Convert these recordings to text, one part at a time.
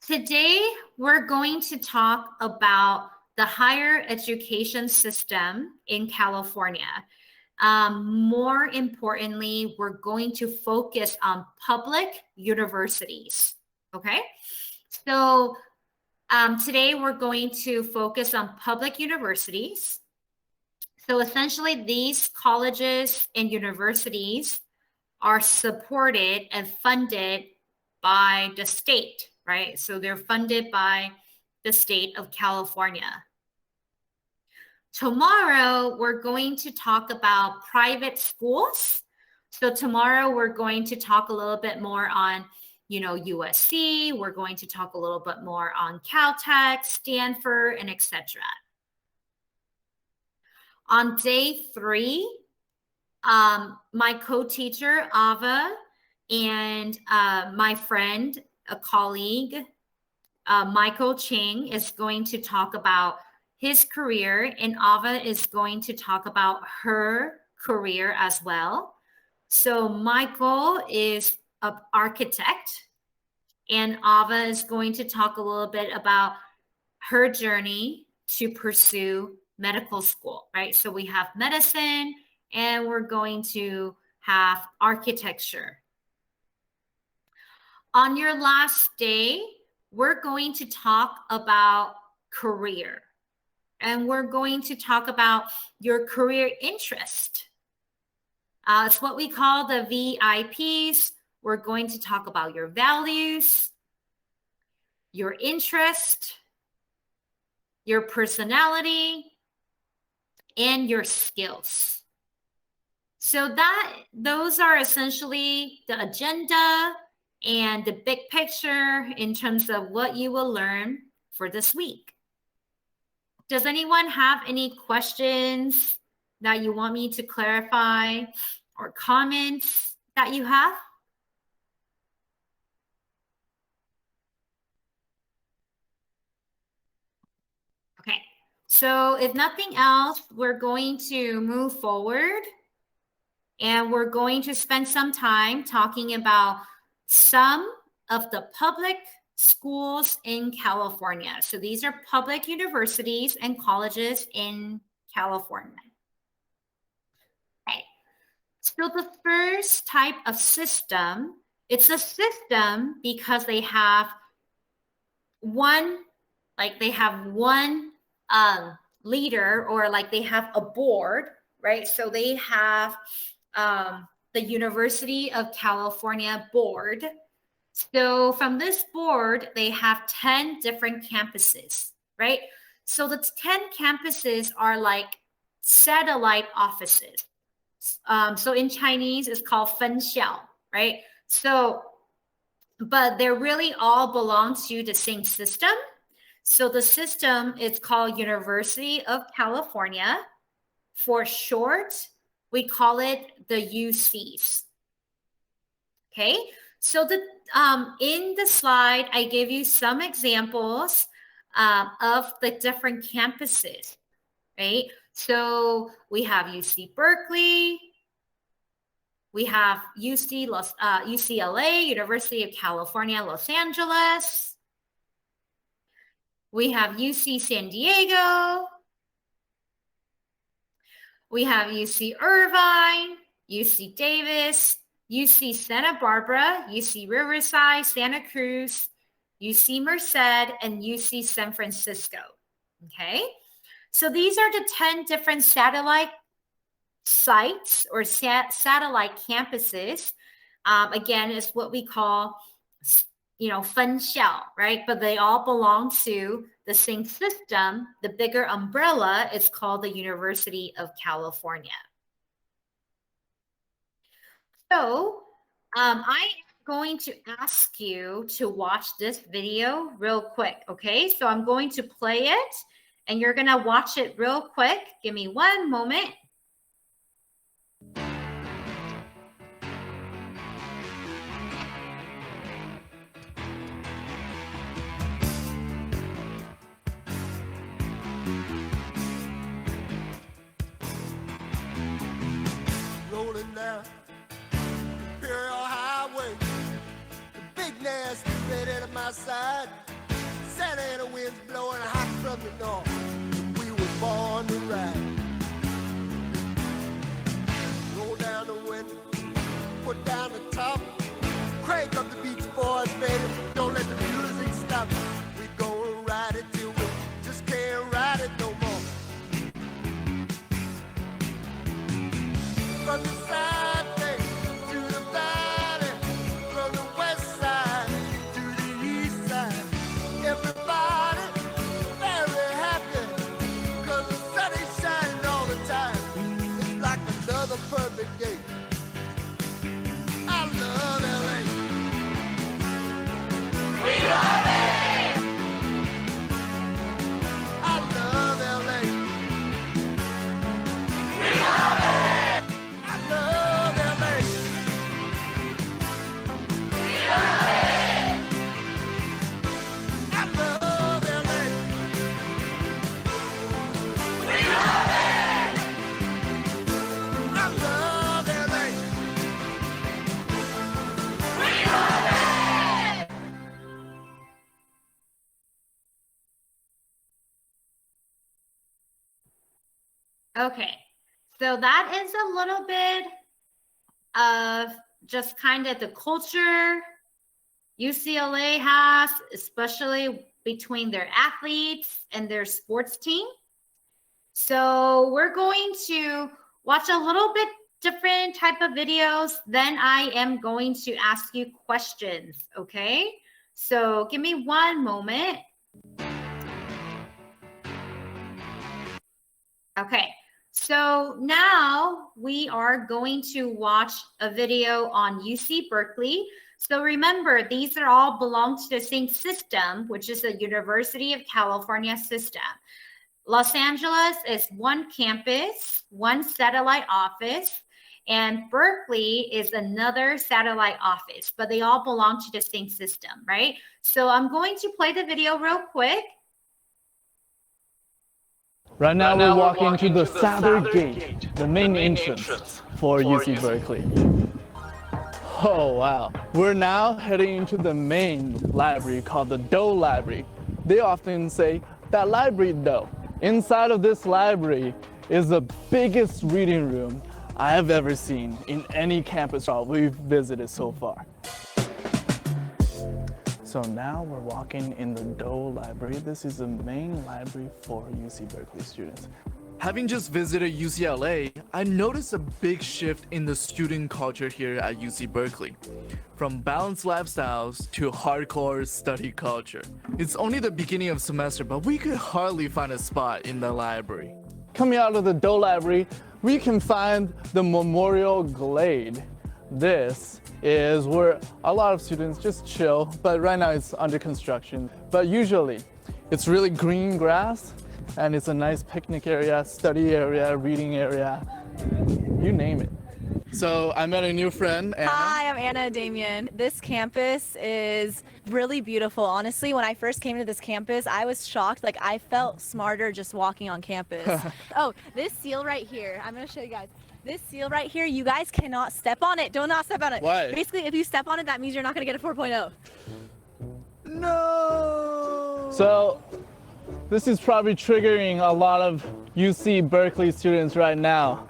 Today, we're going to talk about the higher education system in California. More importantly, we're going to focus on public universities, okay? So today, we're going to focus on public universities. So essentially, these colleges and universities are supported and funded by the state, right? So they're funded by the state of California. Tomorrow, we're going to talk about private schools. So tomorrow, we're going to talk a little bit more on, USC. We're going to talk a little bit more on Caltech, Stanford, and etc. On day 3, my co-teacher, Ava, and my friend, a colleague, Michael Ching, is going to talk about his career, and Ava is going to talk about her career as well. So Michael is an architect, and Ava is going to talk a little bit about her journey to pursue medical school, right? So we have medicine, and we're going to have architecture. On your last day, we're going to talk about career, and we're going to talk about your career interest. It's what we call the VIPs. We're going to talk about your values, your interest, your personality, and your skills. So those are essentially the agenda and the big picture in terms of what you will learn for this week. Does anyone have any questions that you want me to clarify or comments that you have? Okay, so if nothing else, we're going to move forward, and we're going to spend some time talking about some of the public schools in California. So these are public universities and colleges in California. Okay. So the first type of system, it's a system because they have one leader, or like they have a board, right? So they have the University of California board. So from this board, they have 10 different campuses, right? So the 10 campuses are like satellite offices. So in Chinese, it's called 分校, right? So, but they really all belong to the same system. So the system is called University of California. For short, we call it the UCs. Okay, so in the slide, I gave you some examples of the different campuses, right? So we have UC Berkeley, we have UCLA, University of California, Los Angeles. We have UC San Diego. We have UC Irvine, UC Davis, UC Santa Barbara, UC Riverside, Santa Cruz, UC Merced, and UC San Francisco. Okay, so these are the 10 different satellite sites or satellite campuses. Again, it's what we call, 分校, right? But they all belong to the same system. The bigger umbrella is called the University of California. So I am going to ask you to watch this video real quick, okay? So I'm going to play it, and you're gonna watch it real quick. Give me one moment. Rolling down Imperial Highway, the big nasty red at my side. and the wind's blowing hot from the north. We were born to ride. Roll down the window, put down the top, crank up the Beach Boys, baby. Don't let the music stop. We gonna ride it till we just can't ride it no more. From the side bay to the valley, from the west side to the east side, everybody very happy, 'cause the sun is shining all the time. It's like another perfect day. I love LA. We love it. I love LA. We love it. I love LA. We love it. I love LA. We love it. I love LA. We love it. Okay, so that is a little bit of just kind of the culture UCLA has, especially between their athletes and their sports team. So we're going to watch a little bit different type of videos. Then I am going to ask you questions, okay? So give me one moment. Okay, so now we are going to watch a video on UC Berkeley. So remember, these are all belong to the same system, which is the University of California system. Los Angeles is one campus, one satellite office, and Berkeley is another satellite office, but they all belong to the same system, right? So I'm going to play the video real quick. Right now we're walking to the Southern Gate, the main entrance for UC Berkeley. Oh wow. We're now heading into the main library called the Doe Library. They often say that library Doe. Inside of this library is the biggest reading room I have ever seen in any campus we've visited so far. So now we're walking in the Doe Library. This is the main library for UC Berkeley students. Having just visited UCLA, I noticed a big shift in the student culture here at UC Berkeley. From balanced lifestyles to hardcore study culture. It's only the beginning of semester, but we could hardly find a spot in the library. Coming out of the Doe Library, we can find the Memorial Glade. This is where a lot of students just chill, but right now it's under construction. But usually it's really green grass and it's a nice picnic area, study area, reading area, you name it. So I met a new friend, Anna. Hi, I'm Anna Damien. This campus is really beautiful. Honestly, when I first came to this campus, I was shocked. Like, I felt smarter just walking on campus. Oh, this seal right here, I'm gonna show you guys. This seal right here, you guys cannot step on it. Do not step on it. Why? Basically, if you step on it, that means you're not gonna get a 4.0. No! So this is probably triggering a lot of UC Berkeley students right now.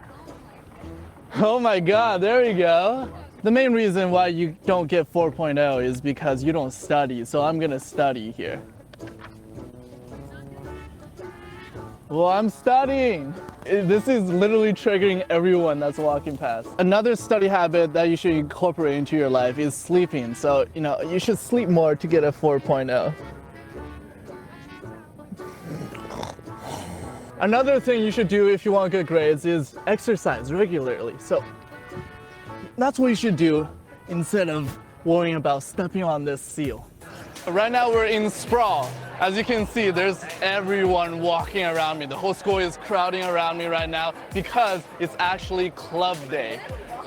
Oh my God, there we go. The main reason why you don't get 4.0 is because you don't study, so I'm gonna study here. Well, I'm studying. This is literally triggering everyone that's walking past. Another study habit that you should incorporate into your life is sleeping. So, you should sleep more to get a 4.0. Another thing you should do if you want good grades is exercise regularly. So that's what you should do instead of worrying about stepping on this seal. Right now we're in Sprawl. As you can see, there's everyone walking around me. The whole school is crowding around me right now because it's actually club day.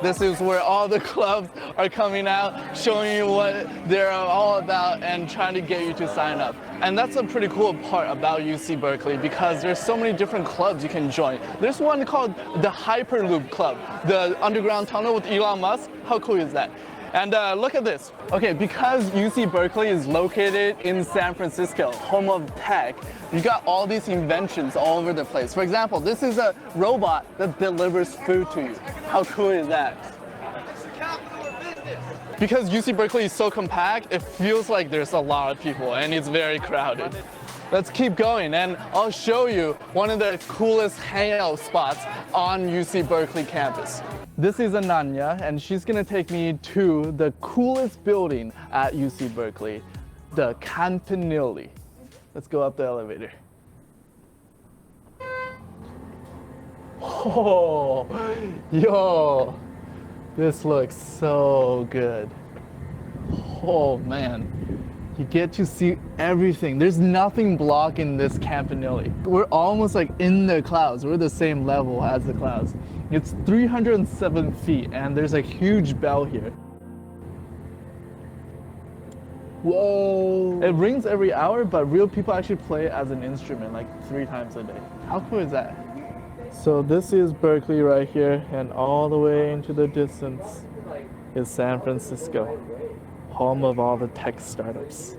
This is where all the clubs are coming out, showing you what they're all about and trying to get you to sign up. And that's a pretty cool part about UC Berkeley because there's so many different clubs you can join. There's one called the Hyperloop Club, the underground tunnel with Elon Musk. How cool is that? And look at this. Okay, because UC Berkeley is located in San Francisco, home of tech, you got all these inventions all over the place. For example, this is a robot that delivers food to you. How cool is that? Because UC Berkeley is so compact, it feels like there's a lot of people and it's very crowded. Let's keep going and I'll show you one of the coolest hangout spots on UC Berkeley campus. This is Ananya and she's gonna take me to the coolest building at UC Berkeley, the Campanile. Let's go up the elevator. Oh, yo, this looks so good. Oh man. You get to see everything. There's nothing blocking this Campanile. We're almost like in the clouds. We're the same level as the clouds. It's 307 feet and there's a huge bell here. Whoa! It rings every hour, but real people actually play it as an instrument like 3 times a day. How cool is that? So this is Berkeley right here, and all the way into the distance is San Francisco, home of all the tech startups.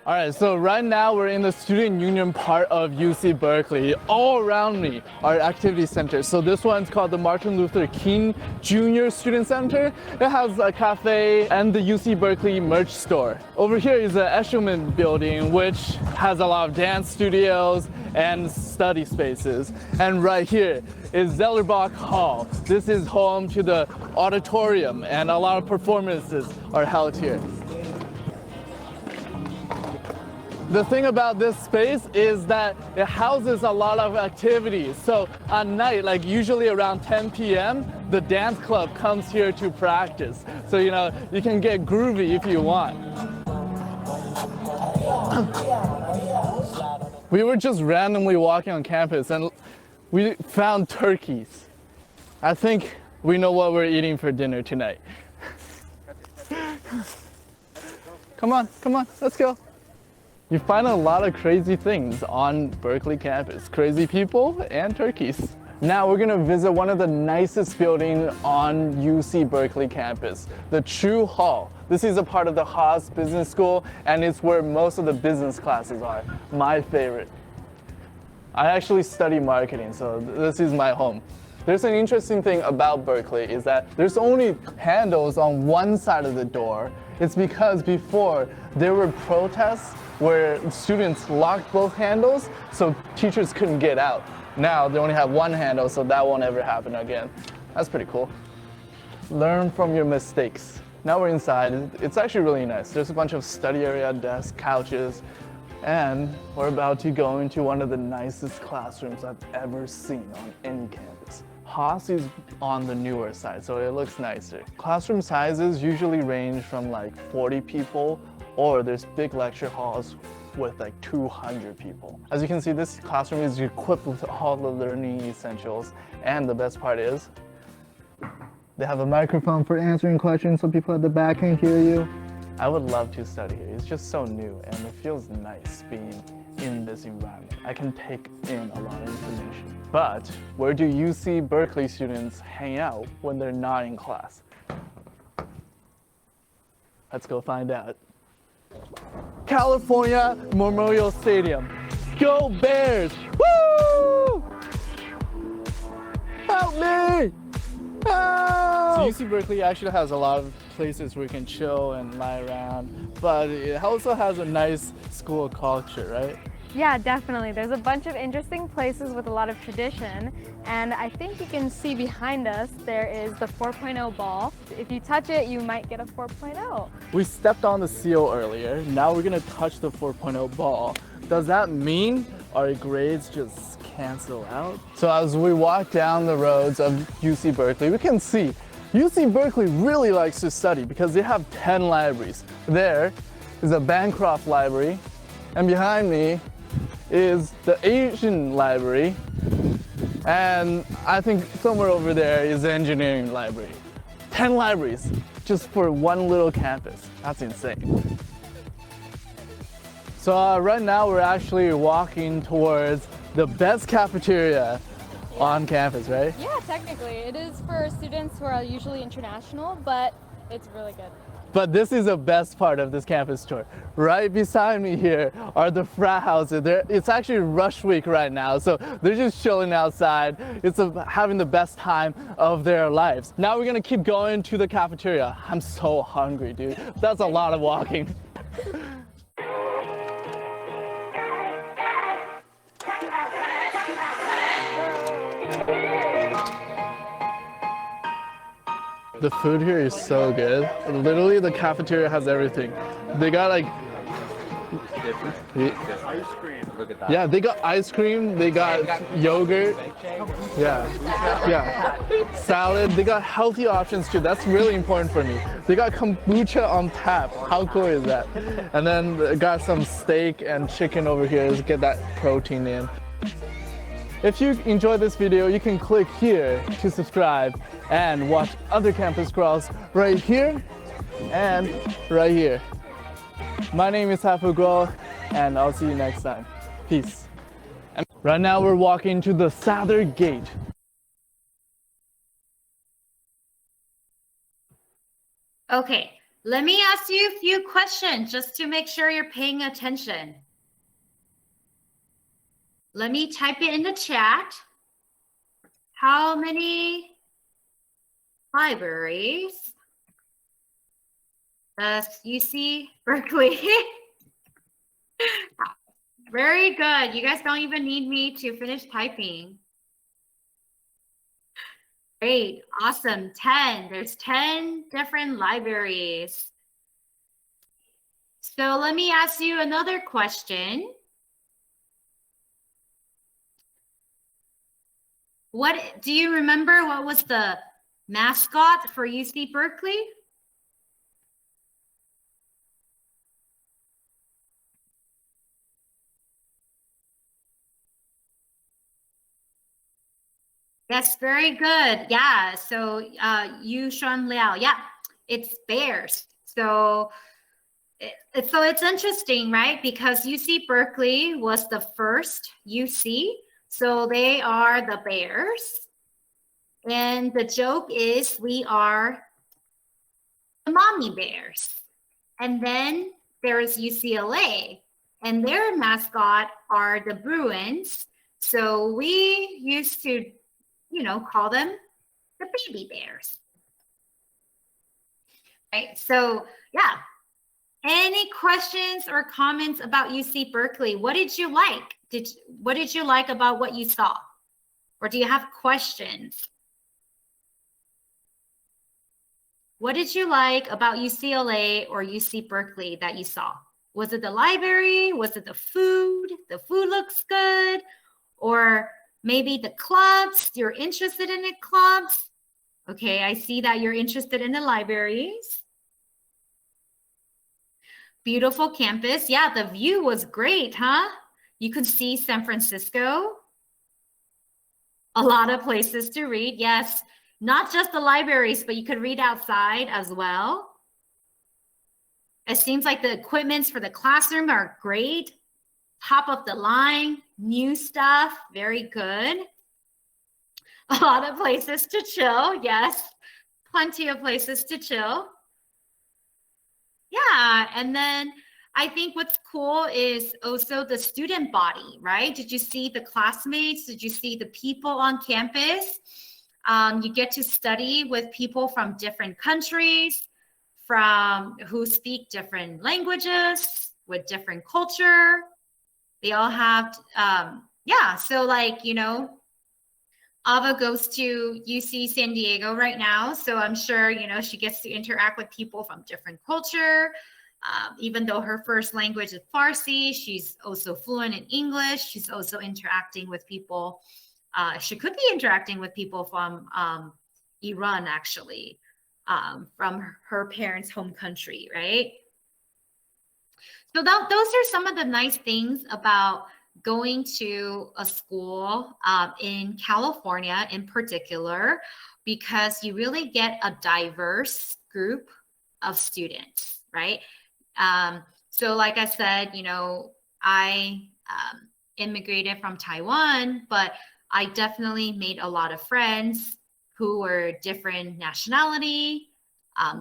All right, so right now we're in the student union part of UC Berkeley. All around me are activity centers. So this one's called the Martin Luther King Jr. Student Center. It has a cafe and the UC Berkeley merch store. Over here is the Eshelman building, which has a lot of dance studios and study spaces. And right here is Zellerbach Hall. This is home to the auditorium and a lot of performances are held here. The thing about this space is that it houses a lot of activities. So at night, like usually around 10 p.m., the dance club comes here to practice. So, you know, you can get groovy if you want. We were just randomly walking on campus and we found turkeys. I think we know what we're eating for dinner tonight. Come on, let's go. You find a lot of crazy things on Berkeley campus. Crazy people and turkeys. Now we're gonna visit one of the nicest buildings on UC Berkeley campus, the True Hall. This is a part of the Haas Business School and it's where most of the business classes are. My favorite. I actually study marketing, so this is my home. There's an interesting thing about Berkeley is that there's only handles on one side of the door. It's because before there were protests where students locked both handles so teachers couldn't get out. Now they only have one handle, so that won't ever happen again. That's pretty cool. Learn from your mistakes. Now we're inside. It's actually really nice. There's a bunch of study area, desks, couches, and we're about to go into one of the nicest classrooms I've ever seen on any campus. Haas is on the newer side, so it looks nicer. Classroom sizes usually range from like 40 people, or there's big lecture halls with like 200 people. As you can see, this classroom is equipped with all the learning essentials, and the best part is they have a microphone for answering questions so people at the back can hear you. I would love to study here. It's just so new and it feels nice being in this environment. I can take in a lot of information. But where do UC Berkeley students hang out when they're not in class? Let's go find out. California Memorial Stadium. Go Bears! Woo! Help me! Help! So UC Berkeley actually has a lot of places where you can chill and lie around, but it also has a nice school culture, right? Yeah, definitely. There's a bunch of interesting places with a lot of tradition, and I think you can see behind us there is the 4.0 ball. If you touch it, you might get a 4.0. We stepped on the seal earlier. Now we're gonna touch the 4.0 ball. Does that mean our grades just cancel out? So as we walk down the roads of UC Berkeley, we can see UC Berkeley really likes to study because they have 10 libraries. There is a Bancroft Library, and behind me is the Asian Library, and I think somewhere over there is the Engineering Library. 10 libraries just for one little campus. That's insane. So right now we're actually walking towards the best cafeteria on campus, right? Yeah, technically. It is for students who are usually international, but It's really good. But this is the best part of this campus tour. Right beside me here are the frat houses. It's actually rush week right now, so they're just chilling outside. It's having the best time of their lives. Now we're gonna keep going to the cafeteria. I'm so hungry, dude. That's a lot of walking. The food here is so good. Literally, the cafeteria has everything. They got like Ice cream. Look at that. yeah, they got ice cream, they got yogurt, yeah, salad. They got healthy options too. That's really important for me. They got kombucha on tap. How cool is that? And then they got some steak and chicken over here to get that protein in. If you enjoyed this video, you can click here to subscribe and watch other campus crawls right here and right here. My name is Hafu Guo, and I'll see you next time. Peace. And right now we're walking to the southern gate. Okay, let me ask you a few questions just to make sure you're paying attention. Let me type it in the chat. How many libraries does UC Berkeley? Very good. You guys don't even need me to finish typing. Great. Awesome. 10. There's 10 different libraries. So let me ask you another question. What do you remember? What was the mascot for UC Berkeley? Yes, very good. Yeah. So Yu Shuan Liao. Yeah, it's bears. So it's interesting, right? Because UC Berkeley was the first UC. So they are the bears. And the joke is we are the mommy bears. And then there's UCLA. And their mascot are the Bruins. So we used to, call them the baby bears. Right? So, yeah. Any questions or comments about UC Berkeley? What did you like? What did you like about what you saw? Or do you have questions? What did you like about UCLA or UC Berkeley that you saw? Was it the library? Was it the food? The food looks good. Or maybe the clubs? You're interested in the clubs? Okay, I see that you're interested in the libraries. Beautiful campus. Yeah, the view was great, huh? You could see San Francisco. A lot of places to read. Yes, not just the libraries, but you could read outside as well. It seems like the equipments for the classroom are great. Top of the line, new stuff, very good. A lot of places to chill. Yes, plenty of places to chill. Yeah, and then I think what's cool is also the student body, right? Did you see the classmates? Did you see the people on campus? You get to study with people from different countries, from who speak different languages, with different culture. They all have, yeah, so like, Ava goes to UC San Diego right now. So I'm sure, she gets to interact with people from different culture. Even though her first language is Farsi, she's also fluent in English. She's also interacting with people. She could be interacting with people from Iran, actually, from her parents' home country, right? So those are some of the nice things about going to a school in California in particular, because you really get a diverse group of students, right? So like I said, I immigrated from Taiwan, but I definitely made a lot of friends who were different nationality,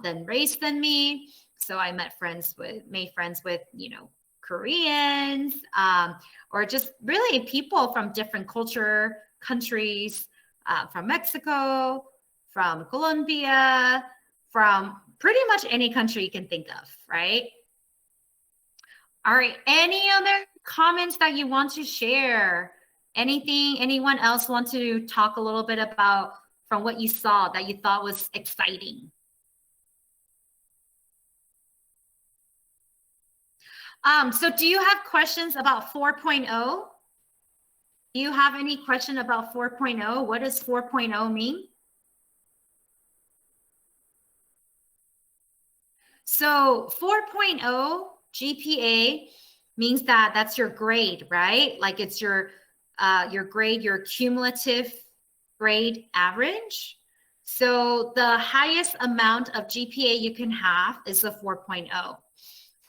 than race than me. So I made friends with, Koreans, or just really people from different countries, from Mexico, from Colombia, from pretty much any country you can think of, right? All right, any other comments that you want to share? Anyone else want to talk a little bit about from what you saw that you thought was exciting? So do you have questions about 4.0? Do you have any question about 4.0? What does 4.0 mean? So 4.0 GPA means that that's your grade, right? Like it's your grade, your cumulative grade average. So the highest amount of GPA you can have is a 4.0.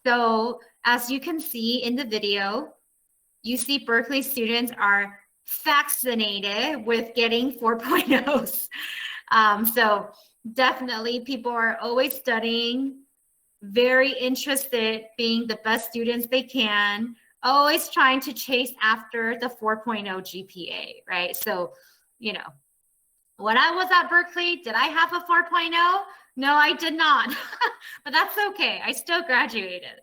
So as you can see in the video, UC Berkeley students are fascinated with getting 4.0s. So definitely people are always studying, very interested being the best students they can, always trying to chase after the 4.0 GPA, right? So, when I was at Berkeley, did I have a 4.0? No, I did not, but that's okay. I still graduated.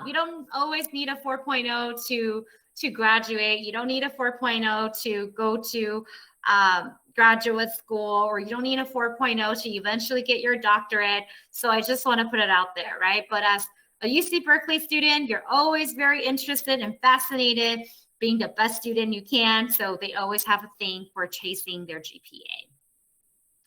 You don't always need a 4.0 to graduate. You don't need a 4.0 to go to graduate school, or you don't need a 4.0 to eventually get your doctorate. So I just want to put it out there, right? But as a UC Berkeley student, you're always very interested and fascinated being the best student you can. So they always have a thing for chasing their GPA.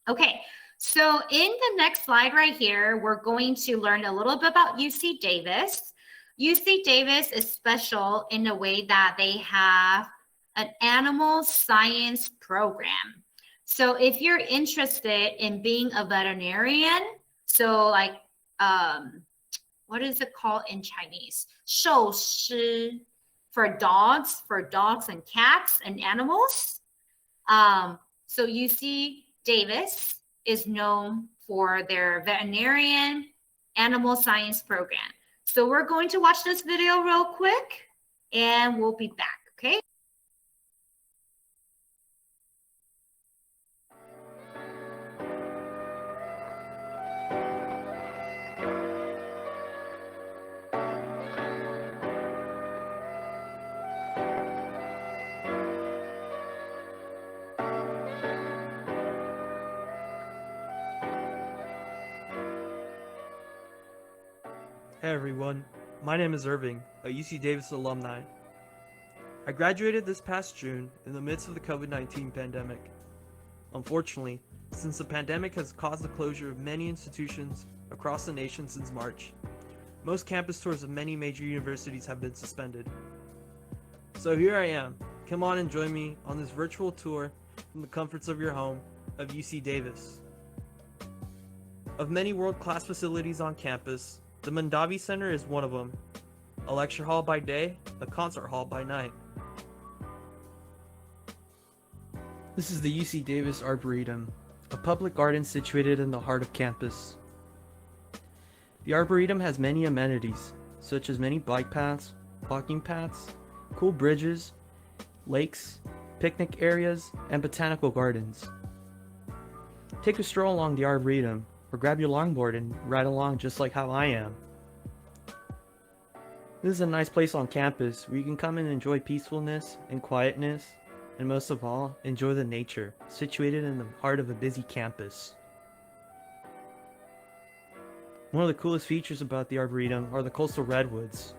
Okay, so in the next slide right here, we're going to learn a little bit about UC Davis. UC Davis is special in a way that they have an animal science program. So if you're interested in being a veterinarian, so like, what is it called in Chinese? 兽师 for dogs and cats and animals. So UC Davis is known for their veterinarian animal science program. So we're going to watch this video real quick and we'll be back, okay? Hey everyone, my name is Irving, a UC Davis alumni. I graduated this past June in the midst of the COVID-19 pandemic. Unfortunately, since the pandemic has caused the closure of many institutions across the nation since March, most campus tours of many major universities have been suspended. So here I am. Come on and join me on this virtual tour from the comforts of your home of UC Davis. Of many world-class facilities on campus, the Mondavi Center is one of them. A lecture hall by day, a concert hall by night. This is the UC Davis Arboretum, a public garden situated in the heart of campus. The Arboretum has many amenities, such as many bike paths, walking paths, cool bridges, lakes, picnic areas, and botanical gardens. Take a stroll along the Arboretum, or grab your longboard and ride along just like how I am. This is a nice place on campus where you can come and enjoy peacefulness and quietness, and most of all, enjoy the nature, situated in the heart of a busy campus. One of the coolest features about the Arboretum are the coastal redwoods.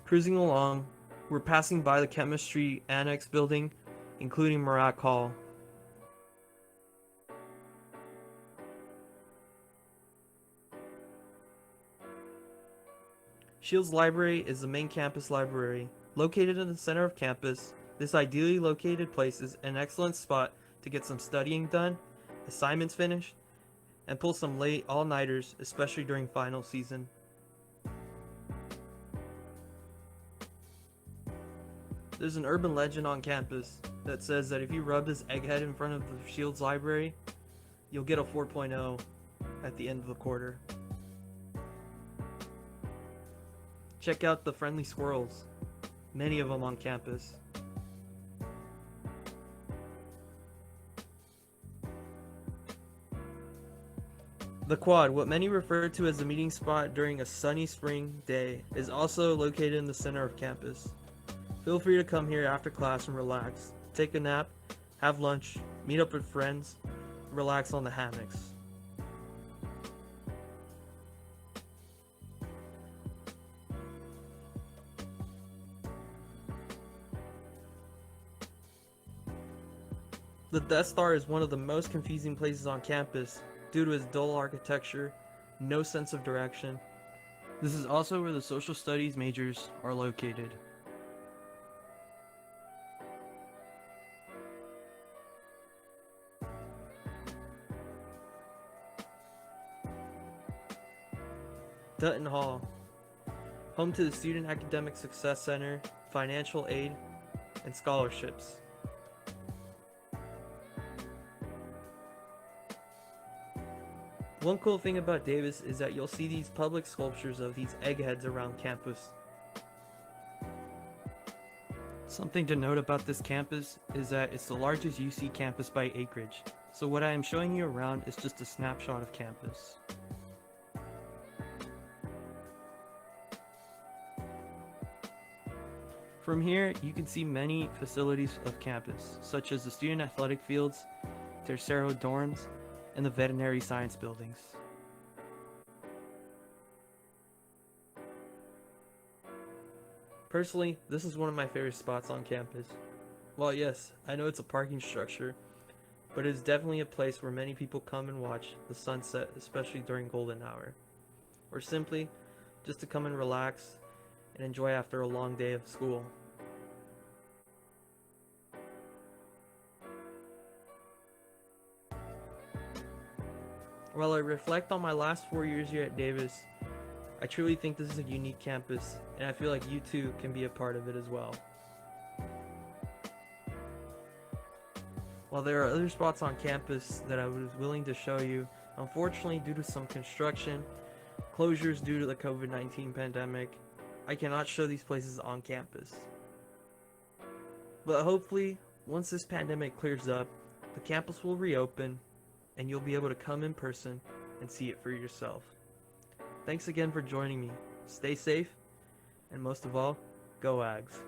Cruising along, we're passing by the chemistry annex building, including Marat Hall. Shields Library is the main campus library. Located in the center of campus, this ideally located place is an excellent spot to get some studying done, assignments finished, and pull some late all-nighters, especially during final season. There's an urban legend on campus that says that if you rub this egghead in front of the Shields Library, you'll get a 4.0 at the end of the quarter. Check out the friendly squirrels, many of them on campus. The quad, what many refer to as the meeting spot during a sunny spring day, is also located in the center of campus. Feel free to come here after class and relax, take a nap, have lunch, meet up with friends, relax on the hammocks. The Death Star is one of the most confusing places on campus due to its dull architecture, no sense of direction. This is also where the social studies majors are located. Dutton Hall, home to the Student Academic Success Center, financial aid, and scholarships. One cool thing about Davis is that you'll see these public sculptures of these eggheads around campus. Something to note about this campus is that it's the largest UC campus by acreage. So what I am showing you around is just a snapshot of campus. From here, you can see many facilities of campus, such as the student athletic fields, tercero dorms, and the veterinary science buildings. Personally, this is one of my favorite spots on campus. Well, yes, I know it's a parking structure, but it is definitely a place where many people come and watch the sunset, especially during golden hour, or simply just to come and relax and enjoy after a long day of school. While I reflect on my last 4 years here at Davis, I truly think this is a unique campus, and I feel like you too can be a part of it as well. While there are other spots on campus that I was willing to show you, unfortunately due to some construction, closures due to the COVID-19 pandemic, I cannot show these places on campus. But hopefully, once this pandemic clears up, the campus will reopen and you'll be able to come in person and see it for yourself. Thanks again for joining me. Stay safe, and most of all, go Ags.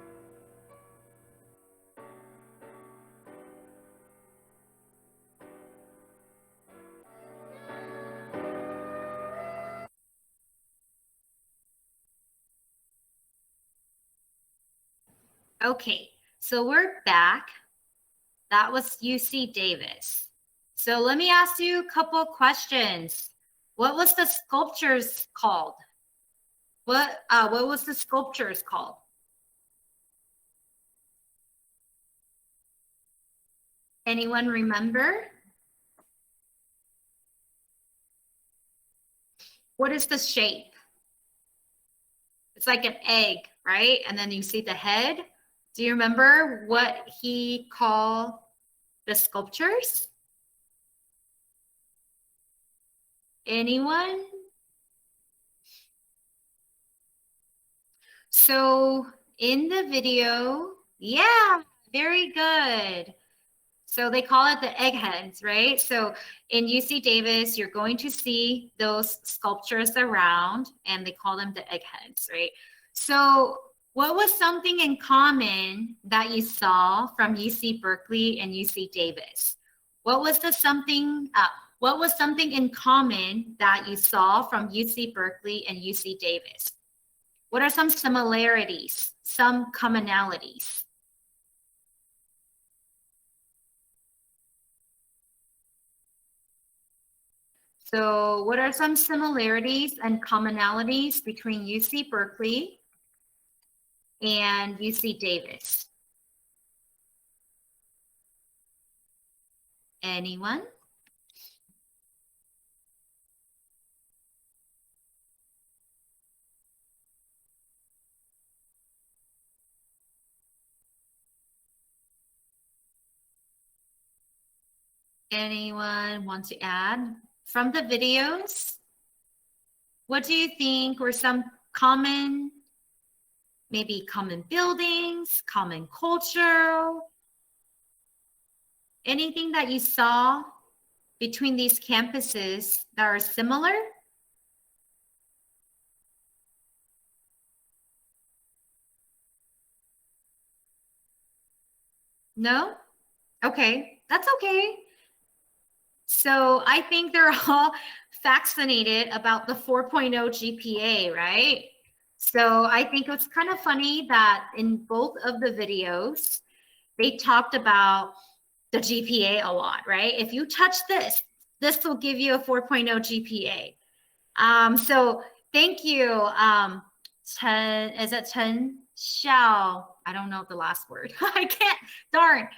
Okay, so we're back. That was UC Davis. So let me ask you a couple of questions. What was the sculptures called? What was the sculptures called? Anyone remember? What is the shape? It's like an egg, right? And then you see the head. Do you remember what he called the sculptures? Anyone? So in the video, yeah, very good. So they call it the eggheads, right? So in UC Davis, you're going to see those sculptures around, and they call them the eggheads, right? So what was something in common that you saw from UC Berkeley and UC Davis? What was something in common that you saw from UC Berkeley and UC Davis? What are some similarities, some commonalities? So what are some similarities and commonalities between UC Berkeley and UC Davis? Anyone? Anyone want to add from the videos? What do you think were some common, maybe common buildings, common culture, anything that you saw between these campuses that are similar? No? Okay, that's okay. So I think they're all fascinated about the 4.0 GPA, right? So I think it's kind of funny that in both of the videos, they talked about the GPA a lot, right? If you touch this, this will give you a 4.0 GPA. So thank you, Chen, is it Chen Xiao? I don't know the last word. I can't, darn.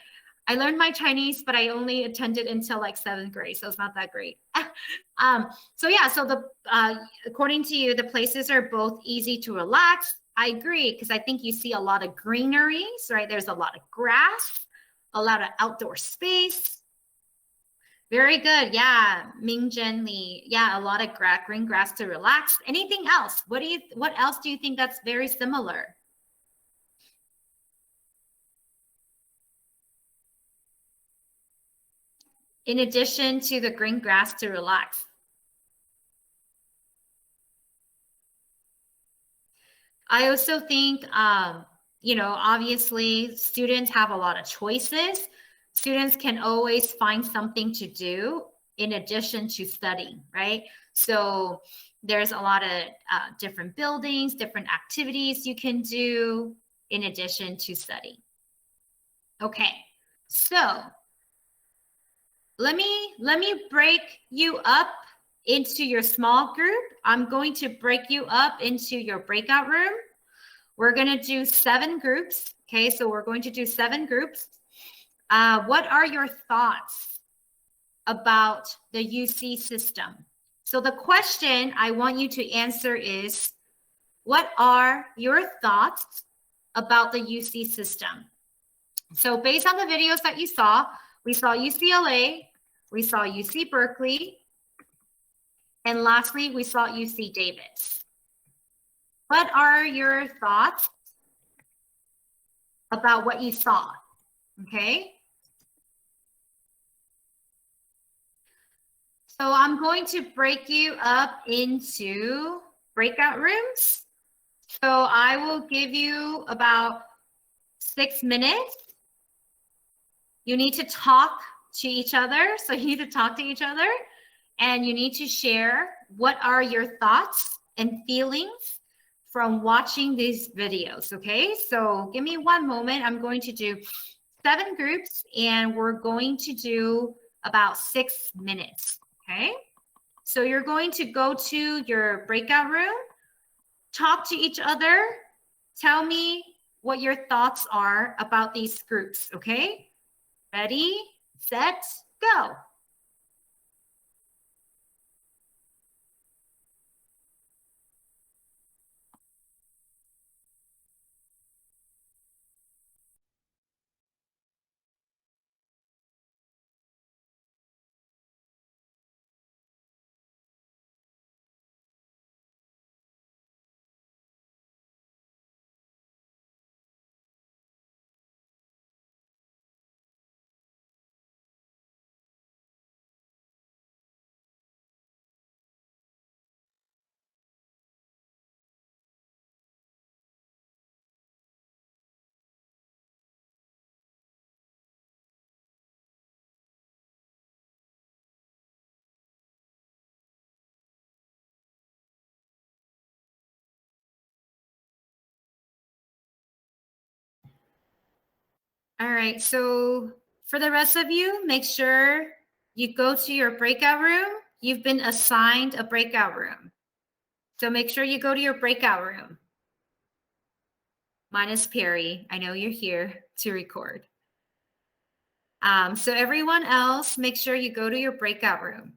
I learned my Chinese, but I only attended until like 7th grade, so it's not that great. So yeah, so the according to you, the places are both easy to relax. I agree, because I think you see a lot of greeneries, right? There's a lot of grass, a lot of outdoor space. Very good. Yeah, Mingzhen Li. Yeah, a lot of green grass to relax. Anything else? What else do you think that's very similar? In addition to the green grass to relax. I also think, you know, obviously students have a lot of choices. Students can always find something to do in addition to studying, right? So there's a lot of different buildings, different activities you can do in addition to studying. Okay, so let me break you up into your small group. I'm going to break you up into your breakout room. We're going to do 7 groups. Okay, so we're going to do 7 groups. What are your thoughts about the UC system? So the question I want you to answer is, what are your thoughts about the UC system? So based on the videos that you saw, we saw UCLA, we saw UC Berkeley, and lastly, we saw UC Davis. What are your thoughts about what you saw? Okay. So I'm going to break you up into breakout rooms. So I will give you about 6 minutes. You need to talk to each other. So you need to talk to each other and you need to share what are your thoughts and feelings from watching these videos, okay? So give me one moment. I'm going to do 7 groups and we're going to do about 6 minutes, okay? So you're going to go to your breakout room, talk to each other, tell me what your thoughts are about these groups, okay? Ready, set, go. All right, so for the rest of you, make sure you go to your breakout room. You've been assigned a breakout room. So make sure you go to your breakout room. Mine is Perry. I know you're here to record. So everyone else, make sure you go to your breakout room.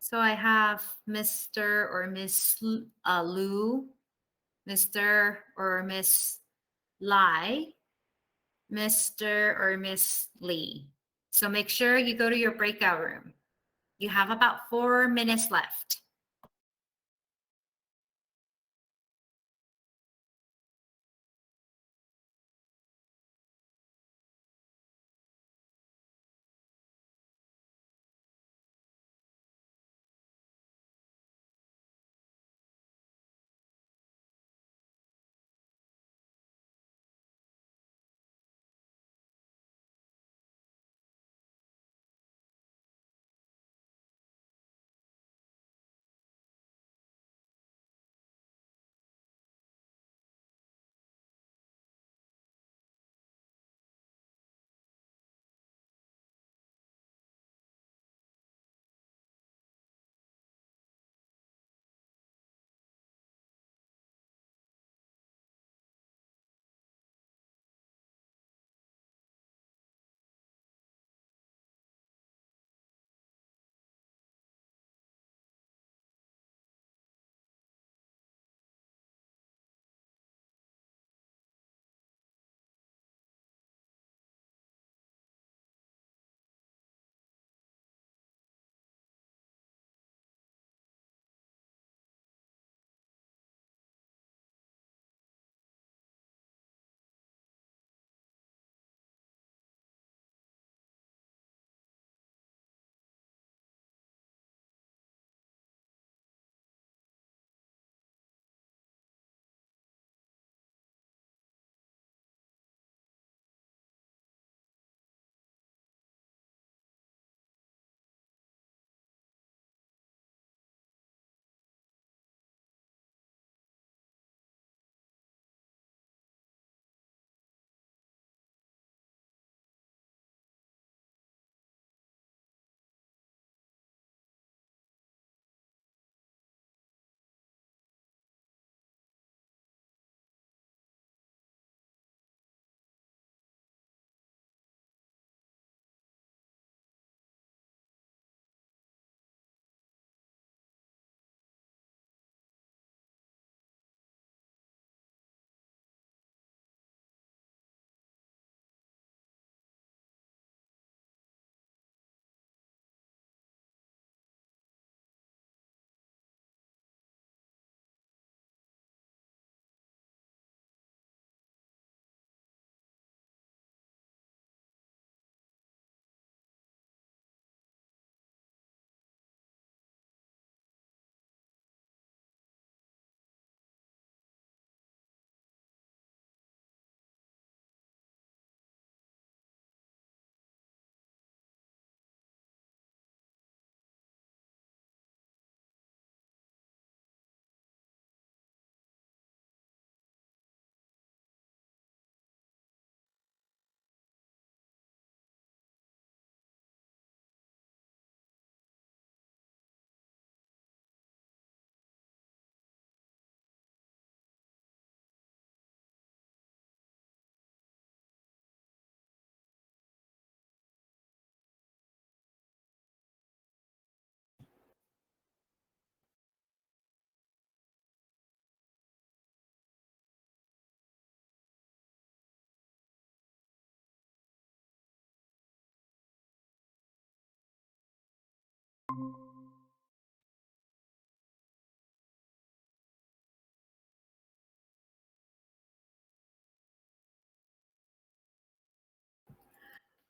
So I have Mr. or Miss Lu, Mr. or Miss Lai, Mr. or Miss Lee. So make sure you go to your breakout room. You have about 4 minutes left.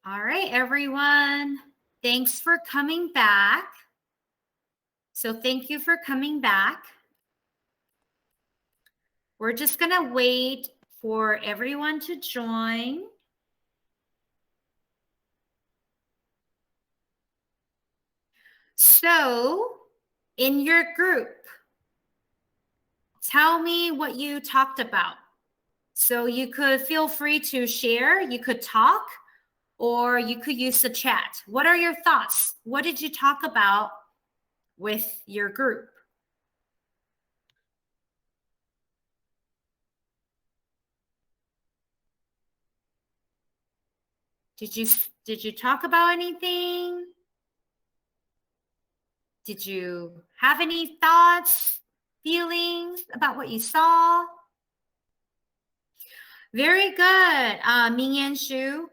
All right, everyone. Thanks for coming back. So thank you for coming back. We're just going to wait for everyone to join. So in your group, tell me what you talked about. So you could feel free to share, you could talk, or you could use the chat. What are your thoughts? What did you talk about with your group? Did you talk about anything? Did you have any thoughts, feelings about what you saw? Very good. Ming and Shu,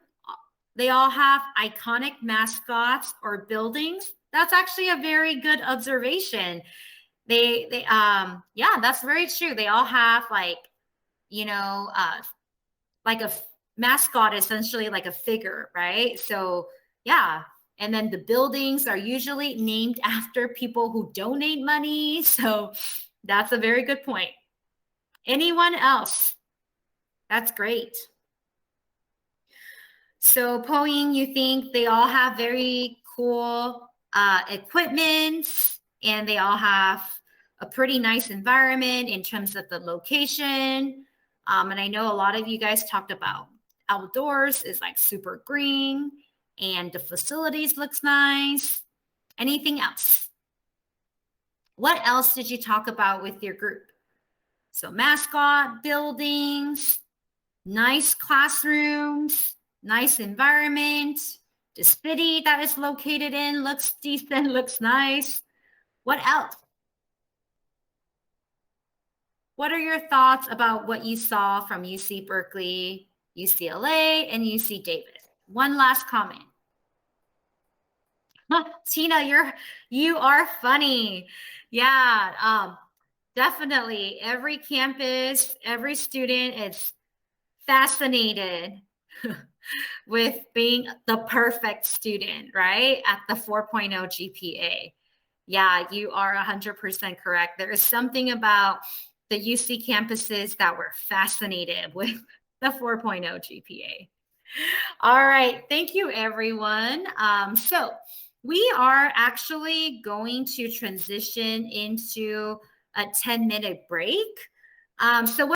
they all have iconic mascots or buildings. That's actually a very good observation. Yeah, that's very true. They all have like, like a mascot, essentially like a figure, right? So yeah. And then the buildings are usually named after people who donate money. So that's a very good point. Anyone else? That's great. So Poying, you think they all have very cool equipment and they all have a pretty nice environment in terms of the location. And I know a lot of you guys talked about outdoors is like super green and the facilities looks nice. Anything else? What else did you talk about with your group? So mascot, buildings, nice classrooms, nice environment. The city that is located in looks decent, looks nice. What else? What are your thoughts about what you saw from UC Berkeley, UCLA, and UC Davis? One last comment. Tina, you are funny. Yeah, definitely. Every campus, every student is fascinated with being the perfect student, right? At the 4.0 GPA. Yeah, you are 100% correct. There is something about the UC campuses that were fascinated with the 4.0 GPA. All right, thank you, everyone. So we are actually going to transition into a 10-minute break. So what